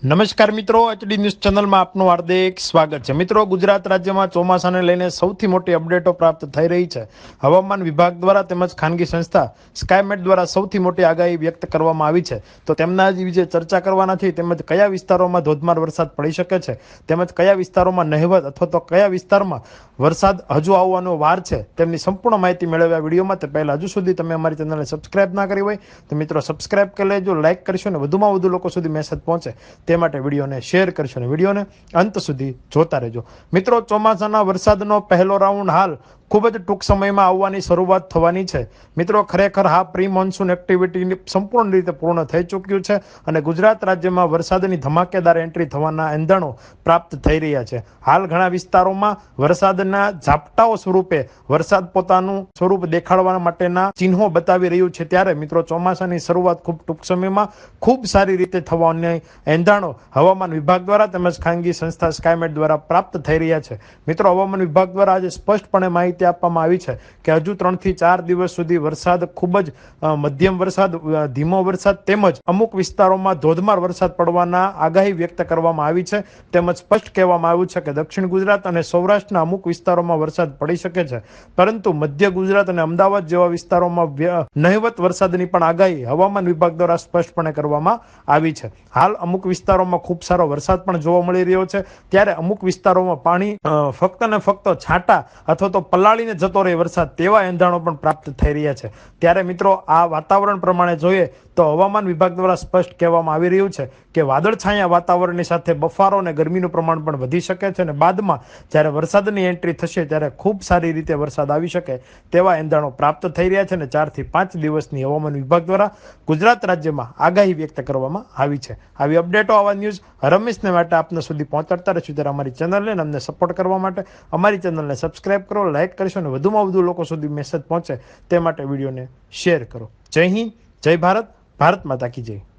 નમસ્કાર મિત્રો, HD news ચેનલમાં આપનું હાર્દિક સ્વાગત છે। મિત્રો, ગુજરાત રાજ્યમાં ચોમાસાને લઈને સૌથી મોટી અપડેટો પ્રાપ્ત થઈ રહી છે। હવામાન વિભાગ દ્વારા તેમજ ખાનગી સંસ્થા સ્કાયમેટ દ્વારા સૌથી મોટી આગાહી વ્યક્ત કરવામાં આવી છે। તો તેમના જ વિશે ચર્ચા કરવાના છે, તેમજ કયા વિસ્તારોમાં ધોધમાર વરસાદ પડી શકે છે, તેમજ કયા વિસ્તારોમાં નહિવત અથવા તો કયા વિસ્તારમાં વરસાદ હજુ આવવાનો વાર છે, તેમની સંપૂર્ણ માહિતી મેળવ્યા વિડીયોમાં। તે પહેલા હજુ સુધી તમે અમારી ચેનલને સબસ્ક્રાઇબ ના કરી હોય તો મિત્રો સબસ્ક્રાઇબ કરી લેજો, લાઇક કરશો અને વધુમાં વધુ લોકો સુધી મેસેજ પહોંચે તે માટે વિડીયોને શેર કરશો અને વિડીયોને અંત સુધી જોતા રહેજો। મિત્રો, ચોમાસાના વરસાદનો પહેલો રાઉન્ડ હાલ ખૂબ જ ટૂંક સમયમાં આવવાની શરૂઆત થવાની છે। મિત્રો, ખરેખર હા પ્રી મોન્સૂન એક્ટિવિટી સંપૂર્ણ રીતે પૂર્ણ થઈ ચૂક્યું છે અને ગુજરાત રાજ્યમાં વરસાદની ધમાકેદાર એન્ટ્રી થવાના એંધાણો પ્રાપ્ત થઈ રહ્યા છે। હાલ ઘણા વિસ્તારોમાં વરસાદના ઝાપટાઓ સ્વરૂપે વરસાદ પોતાનું સ્વરૂપ દેખાડવા માટેના ચિહ્નો બતાવી રહ્યું છે। ત્યારે મિત્રો, ચોમાસાની શરૂઆત ખૂબ ટૂંક સમયમાં ખૂબ સારી રીતે થવાની એંધાણો હવામાન વિભાગ દ્વારા તેમજ ખાનગી સંસ્થા સ્કાયમેટ દ્વારા પ્રાપ્ત થઈ રહ્યા છે। મિત્રો, હવામાન વિભાગ દ્વારા આજે સ્પષ્ટપણે માહિતી આપવામાં આવી છે કે હજુ 3 થી 4 દિવસ સુધી વરસાદ ખૂબ જ મધ્યમ વરસાદ, ધીમો વરસાદ તેમજ અમુક વિસ્તારોમાં ધોધમાર વરસાદ પડવાના આગાહી વ્યક્ત કરવામાં આવી છે। તેમજ સ્પષ્ટ કહેવામાં આવ્યું છે કે દક્ષિણ ગુજરાત અને સૌરાષ્ટ્રના અમુક વિસ્તારોમાં વરસાદ પડી શકે છે, પરંતુ મધ્ય ગુજરાત અને અમદાવાદ જેવા વિસ્તારોમાં નહિવત વરસાદની પણ આગાહી હવામાન વિભાગ દ્વારા સ્પષ્ટપણે કરવામાં આવી છે। હાલ અમુક વિસ્તારોમાં ખૂબ સારો વરસાદ પણ જોવા મળી રહ્યો છે, ત્યારે અમુક વિસ્તારોમાં પાણી ફક્ત ને ફક્ત છાંટા અથવા તો પલાળીને જતો રહે વરસાદ તેવા એંધાણો પણ પ્રાપ્ત થઈ રહ્યા છે। ત્યારે મિત્રો, આ વાતાવરણ પ્રમાણે જોઈએ તો હવામાન વિભાગ દ્વારા સ્પષ્ટ કહેવામાં આવી રહ્યું છે કે વાદળછાયા વાતાવરણની સાથે બફારો અને ગરમીનું પ્રમાણ પણ વધી શકે છે અને બાદમાં જ્યારે વરસાદની એન્ટ્રી થશે ત્યારે ખૂબ સારી રીતે વરસાદ આવી શકે તેવા એંધાણો પ્રાપ્ત થઈ રહ્યા છે અને 4 થી 5 દિવસની હવામાન વિભાગ દ્વારા ગુજરાત રાજ્યમાં આગાહી વ્યક્ત કરવામાં આવી છે। આવી અપડેટો, આવા ન્યૂઝ રમેશને માટે આપને સુધી પહોંચાડતા રહીશું। ત્યારે અમારી ચેનલને અમને સપોર્ટ કરવા માટે અમારી ચેનલને સબસ્ક્રાઇબ કરો, લાઇક કરશો અને વધુમાં વધુ લોકો સુધી મેસેજ પહોંચે તે માટે વિડીયોને શેર કરો। જય હિન્દ, જય ભારત, ભારત માતા કી જય।